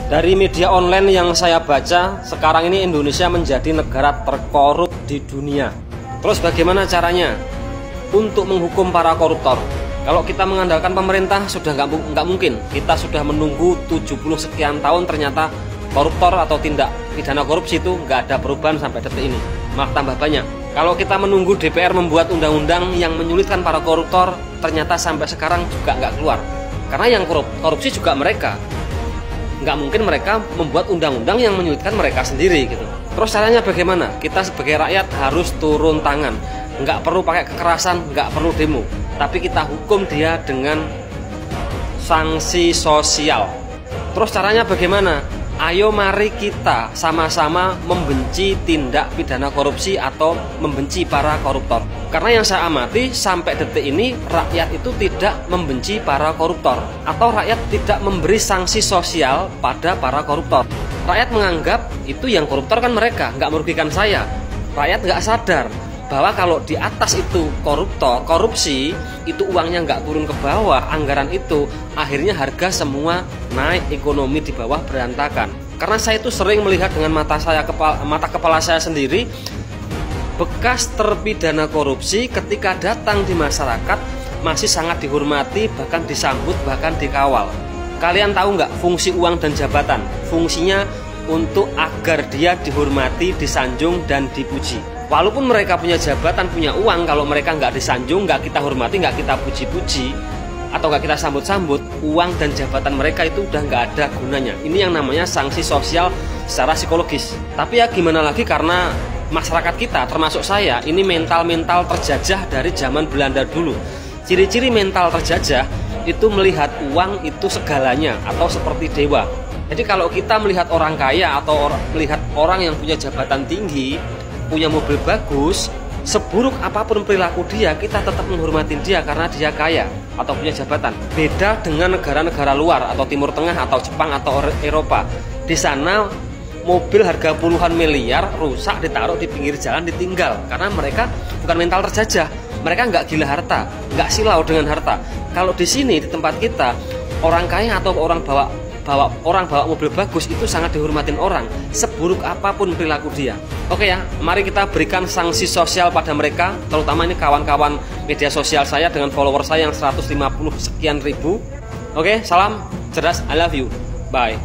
Dari media online yang saya baca, sekarang ini Indonesia menjadi negara terkorup di dunia. Terus bagaimana caranya untuk menghukum para koruptor? Kalau kita mengandalkan pemerintah sudah nggak mungkin. Kita sudah menunggu 70 sekian tahun, ternyata koruptor atau tindak pidana korupsi itu nggak ada perubahan sampai detik ini, malah tambah banyak. Kalau kita menunggu DPR membuat undang-undang yang menyulitkan para koruptor, ternyata sampai sekarang juga nggak keluar. Karena yang korupsi juga mereka. Nggak mungkin mereka membuat undang-undang yang menyulitkan mereka sendiri gitu. Terus caranya bagaimana? Kita sebagai rakyat harus turun tangan. Nggak perlu pakai kekerasan, nggak perlu demo, tapi kita hukum dia dengan sanksi sosial. Terus caranya bagaimana? Ayo mari kita sama-sama membenci tindak pidana korupsi atau membenci para koruptor. Karena yang saya amati sampai detik ini rakyat itu tidak membenci para koruptor, atau rakyat tidak memberi sanksi sosial pada para koruptor. Rakyat menganggap itu yang koruptor kan mereka, nggak merugikan saya. Rakyat nggak sadar bahwa kalau di atas itu korupsi, itu uangnya nggak turun ke bawah, anggaran itu, akhirnya harga semua naik, ekonomi di bawah berantakan. Karena saya itu sering melihat dengan mata kepala saya sendiri, bekas terpidana korupsi ketika datang di masyarakat masih sangat dihormati, bahkan disambut, bahkan dikawal. Kalian tahu nggak fungsi uang dan jabatan? Fungsinya untuk agar dia dihormati, disanjung, dan dipuji. Walaupun mereka punya jabatan, punya uang, kalau mereka nggak disanjung, nggak kita hormati, nggak kita puji-puji, atau nggak kita sambut-sambut, uang dan jabatan mereka itu udah nggak ada gunanya. Ini yang namanya sanksi sosial secara psikologis. Tapi ya gimana lagi, karena masyarakat kita, termasuk saya, ini mental-mental terjajah dari zaman Belanda dulu. Ciri-ciri mental terjajah itu melihat uang itu segalanya, atau seperti dewa. Jadi kalau kita melihat orang kaya atau melihat orang yang punya jabatan tinggi, punya mobil bagus, seburuk apapun perilaku dia, kita tetap menghormati dia karena dia kaya atau punya jabatan. Beda dengan negara-negara luar atau Timur Tengah atau Jepang atau Eropa. Di sana mobil harga puluhan miliar rusak, ditaruh di pinggir jalan, ditinggal. Karena mereka bukan mental terjajah, mereka nggak gila harta, nggak silau dengan harta. Kalau di sini, di tempat kita, orang kaya atau orang bawa mobil bagus itu sangat dihormatin orang, seburuk apapun perilaku dia. Oke ya, mari kita berikan sanksi sosial pada mereka, terutama ini kawan-kawan media sosial saya dengan follower saya yang 150 sekian ribu. Oke, salam cerdas, I love you, bye.